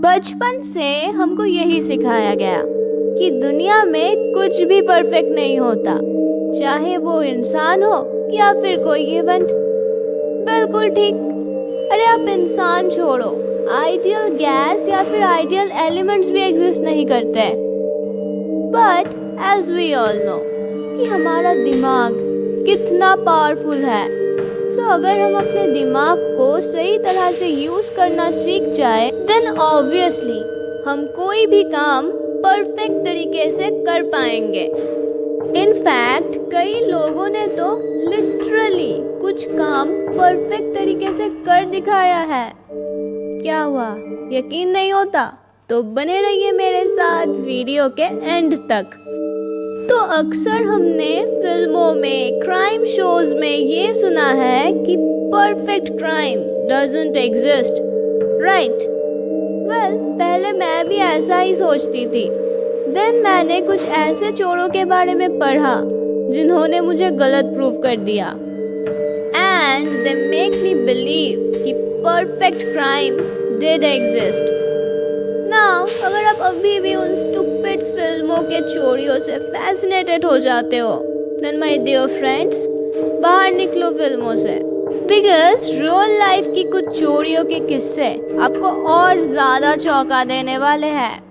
बचपन से हमको यही सिखाया गया कि दुनिया में कुछ भी परफेक्ट नहीं होता, चाहे वो इंसान हो या फिर कोई इवेंट। बिल्कुल ठीक। अरे आप इंसान छोड़ो, आइडियल गैस या फिर आइडियल एलिमेंट्स भी एग्जिस्ट नहीं करते। But as we all know कि हमारा दिमाग कितना पावरफुल है। सो अगर हम अपने दिमाग को सही तरह से यूज करना सीख जाए देन ऑब्वियसली हम कोई भी काम परफेक्ट तरीके से कर पाएंगे। इनफैक्ट कई लोगों ने तो लिटरली कुछ काम परफेक्ट तरीके से कर दिखाया है। क्या हुआ, यकीन नहीं होता? तो बने रहिए मेरे साथ वीडियो के एंड तक। तो अक्सर हमने फिल्मों में, क्राइम शोज में ये सुना है कि perfect crime doesn't exist, right? Well, पहले मैं भी ऐसा ही सोचती थी। देन मैंने कुछ ऐसे चोरों के बारे में पढ़ा जिन्होंने मुझे गलत प्रूव कर दिया and they make me believe कि perfect crime did exist. Now अगर आप अभी भी उन स्टूपिड फिल्मों के चोरियों से फैसिनेटेड हो जाते हो देन माय डियर फ्रेंड्स, बाहर निकलो फिल्मों से, बिकॉज रियल लाइफ की कुछ चोरियों के किस्से आपको और ज्यादा चौंका देने वाले हैं।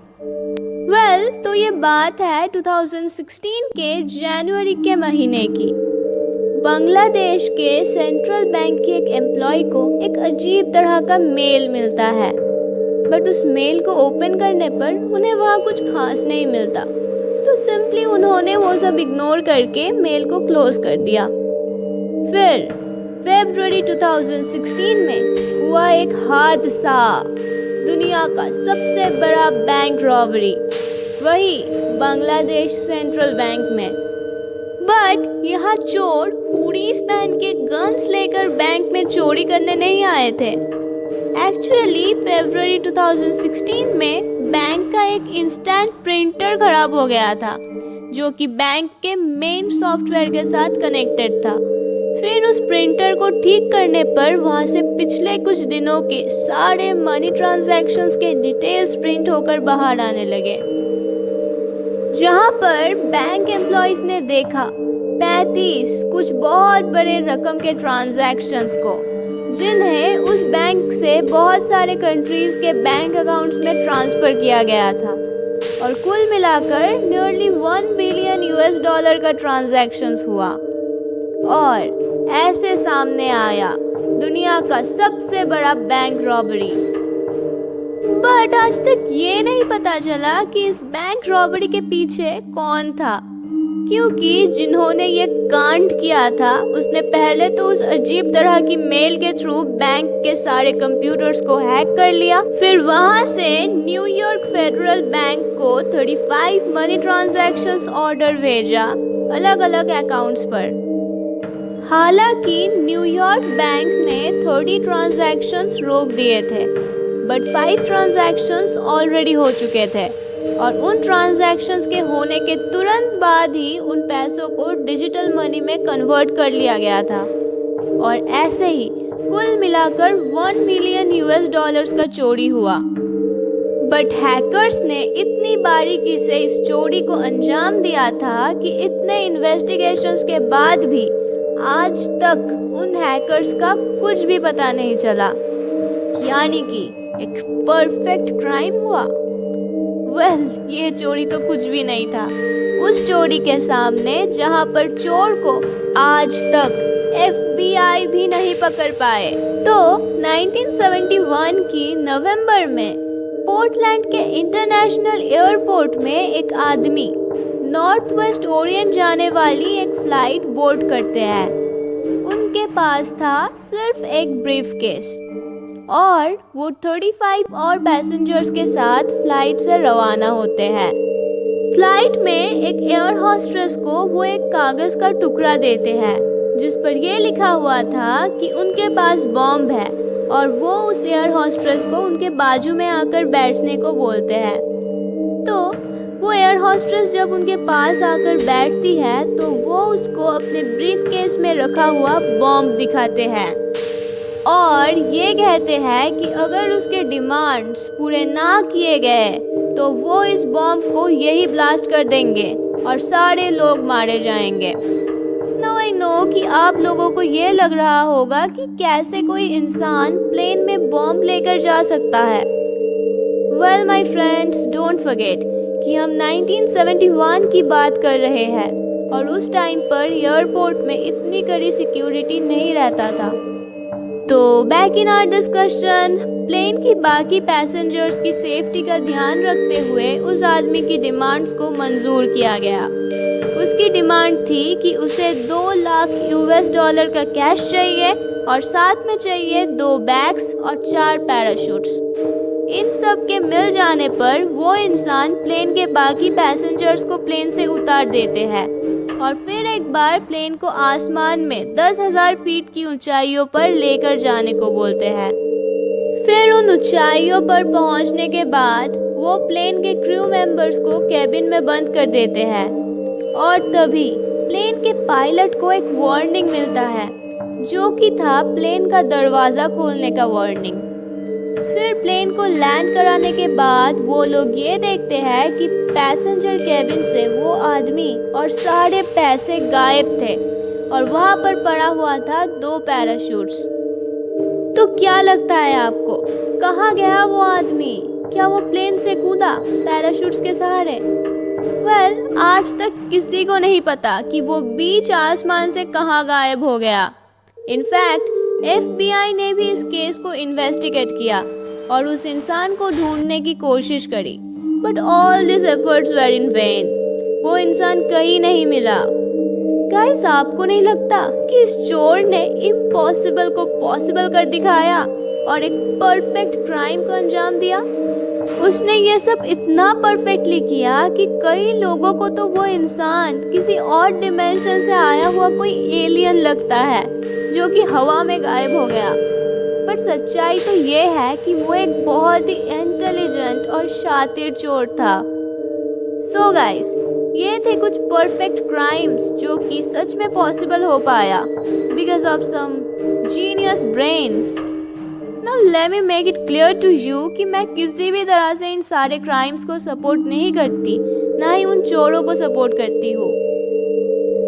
वेल, तो ये बात है 2016 के जनवरी के महीने की। बांग्लादेश के सेंट्रल बैंक के एक एम्प्लॉय को एक अजीब तरह का मेल मिलता है, बट उस मेल को ओपन करने पर उन्हें वहाँ कुछ खास नहीं मिलता, तो सिंपली उन्होंने वो सब इग्नोर करके मेल को क्लोज कर दिया। फिर फरवरी 2016 में हुआ एक हादसा, दुनिया का सबसे बड़ा बैंक रॉबरी, वही बांग्लादेश सेंट्रल बैंक में। बट यहाँ चोर हुडीज पहन के गन्स लेकर बैंक में चोरी करने नहीं आए थे। एक्चुअली फरवरी 2016 में बैंक का एक इंस्टेंट प्रिंटर खराब हो गया था जो कि बैंक के मेन सॉफ्टवेयर के साथ कनेक्टेड था। फिर उस प्रिंटर को ठीक करने पर वहां से पिछले कुछ दिनों के सारे मनी ट्रांजैक्शंस के डिटेल्स प्रिंट होकर बाहर आने लगे, जहां पर बैंक एम्प्लॉइज ने देखा 35 कुछ बहुत बड़े रकम के ट्रांजैक्शंस को, जिन्हें उस बैंक से बहुत सारे कंट्रीज के बैंक अकाउंट्स में ट्रांसफर किया गया था, और कुल मिलाकर नियरली $1 बिलियन का ट्रांजैक्शंस हुआ। और ऐसे सामने आया दुनिया का सबसे बड़ा बैंक रॉबरी। बट आज तक ये नहीं पता चला कि इस बैंक रॉबरी के पीछे कौन था, क्योंकि जिन्होंने ये कांड किया था उसने पहले तो उस अजीब तरह की मेल के थ्रू बैंक के सारे कंप्यूटर्स को हैक कर लिया, फिर वहां से न्यूयॉर्क फेडरल बैंक को 35 मनी ट्रांजैक्शंस ऑर्डर भेजा अलग अलग अकाउंट्स पर। हालांकि न्यूयॉर्क बैंक ने 30 ट्रांजैक्शंस रोक दिए थे, बट 5 ट्रांजैक्शंस ऑलरेडी हो चुके थे, और उन ट्रांजैक्शंस के होने के तुरंत बाद ही उन पैसों को डिजिटल मनी में कन्वर्ट कर लिया गया था। और ऐसे ही कुल मिलाकर $1 बिलियन का चोरी हुआ। बट हैकर्स ने इतनी बारीकी से इस चोरी को अंजाम दिया था कि इतने इन्वेस्टिगेशंस के बाद भी आज तक उन हैकर्स का कुछ भी पता नहीं चला, यानी कि एक परफेक्ट क्राइम हुआ। वेल, ये चोरी तो कुछ भी नहीं था उस चोरी के सामने, जहां पर चोर को आज तक FBI भी नहीं पकड़ पाए। तो 1971 की नवंबर में पोर्टलैंड के इंटरनेशनल एयरपोर्ट में एक आदमी नॉर्थ वेस्ट ओरिएंट जाने वाली एक फ्लाइट बोर्ड करते हैं। उनके पास था सिर्फ एक ब्रीफकेस, और वो 35 और पैसेंजर्स के साथ फ्लाइट से रवाना होते हैं। फ्लाइट में एक एयर होस्टेस को वो एक कागज का टुकड़ा देते हैं जिस पर ये लिखा हुआ था कि उनके पास बॉम्ब है, और वो उस एयर होस्टेस को उनके बाजू में आकर बैठने को बोलते हैं। तो वो एयर होस्टेस जब उनके पास आकर बैठती है तो वो उसको अपने ब्रीफकेस में रखा हुआ बॉम्ब दिखाते हैं। और ये कहते हैं कि अगर उसके डिमांड्स पूरे ना किए गए तो वो इस बॉम्ब को यही ब्लास्ट कर देंगे और सारे लोग मारे जाएंगे। नाउ आई नो कि आप लोगों को ये लग रहा होगा कि कैसे कोई इंसान प्लेन में बॉम्ब लेकर जा सकता है। Well my friends, don't forget कि हम 1971 की बात कर रहे हैं और उस टाइम पर एयरपोर्ट में इतनी कड़ी सिक्योरिटी नहीं रहता था। तो back in our discussion, plane की बाकी पैसेंजर्स की सेफ्टी का ध्यान रखते हुए उस आदमी की डिमांड्स को मंजूर किया गया। उसकी डिमांड थी कि उसे 2 लाख US डॉलर का कैश चाहिए और साथ में चाहिए 2 बैग्स और 4 पैराशूट्स। इन सब के मिल जाने पर वो इंसान प्लेन के बाकी पैसेंजर्स को प्लेन से उतार देते हैं और फिर एक बार प्लेन को आसमान में 10,000 फीट की ऊंचाइयों पर लेकर जाने को बोलते हैं। फिर उन ऊंचाइयों पर पहुंचने के बाद वो प्लेन के क्रू मेंबर्स को कैबिन में बंद कर देते हैं और तभी प्लेन के पायलट को एक वार्निंग मिलता है, जो कि था प्लेन का दरवाज़ा खोलने का वार्निंग। फिर प्लेन को लैंड कराने के बाद वो लोग ये देखते हैं कि पैसेंजर कैबिन से वो आदमी और सारे पैसे गायब थे और वहाँ पर पड़ा हुआ था 2 पैराशूट्स। तो क्या लगता है आपको, कहाँ गया वो आदमी? क्या वो प्लेन से कूदा पैराशूट्स के सहारे? वेल, आज तक किसी को नहीं पता कि वो बीच आसमान से कहाँ गायब हो गया। इनफैक्ट FBI ने भी इस केस को इन्वेस्टिगेट किया और उस इंसान को ढूंढने की कोशिश करी, but all this efforts were in when. वो इंसान कहीं नहीं मिला। गाइस, आपको नहीं लगता कि इस चोर ने इम्पॉसिबल को पॉसिबल कर दिखाया और एक परफेक्ट क्राइम को अंजाम दिया? उसने ये सब इतना परफेक्टली किया कि कई लोगों को तो वो इंसान किसी और डिमेंशन से आया हुआ कोई एलियन लगता है जो कि हवा में गायब हो गया। पर सच्चाई तो ये है कि वो एक बहुत ही इंटेलिजेंट और शातिर चोर था। सो गाइस, ये थे कुछ परफेक्ट क्राइम्स जो कि सच में पॉसिबल हो पाया because of some genius brains. Now let me make it clear to you कि मैं किसी भी तरह से इन सारे क्राइम्स को सपोर्ट नहीं करती, ना ही उन चोरों को सपोर्ट करती हूँ।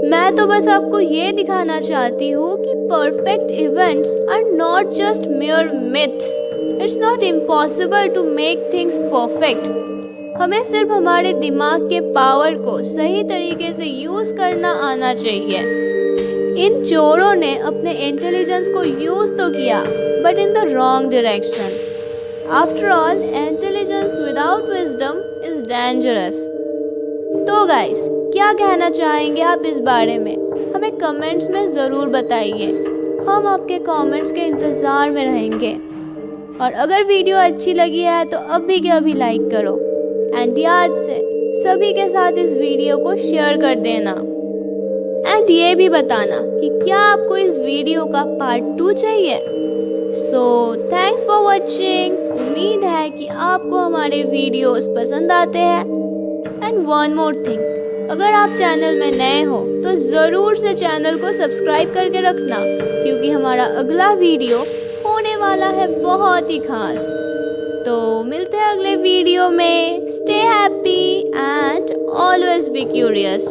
मैं तो बस आपको ये दिखाना चाहती हूँ कि perfect events are not just mere myths. It's not impossible to make things perfect. हमें सिर्फ हमारे दिमाग के पावर को सही तरीके से यूज करना आना चाहिए। इन चोरों ने अपने इंटेलिजेंस को यूज तो किया, but in the wrong direction. After all, intelligence without wisdom is dangerous. तो गाइस, क्या कहना चाहेंगे आप इस बारे में? हमें कमेंट्स में ज़रूर बताइए। हम आपके कमेंट्स के इंतज़ार में रहेंगे। और अगर वीडियो अच्छी लगी है तो अभी के अभी लाइक करो एंड याद से सभी के साथ इस वीडियो को शेयर कर देना। एंड ये भी बताना कि क्या आपको इस वीडियो का पार्ट 2 चाहिए। So thanks for watching. उम्मीद है कि आपको हमारे वीडियोस पसंद आते हैं। एंड वन मोर थिंग, अगर आप चैनल में नए हो तो ज़रूर से चैनल को सब्सक्राइब करके रखना, क्योंकि हमारा अगला वीडियो होने वाला है बहुत ही खास। तो मिलते हैं अगले वीडियो में। Stay happy and always be curious.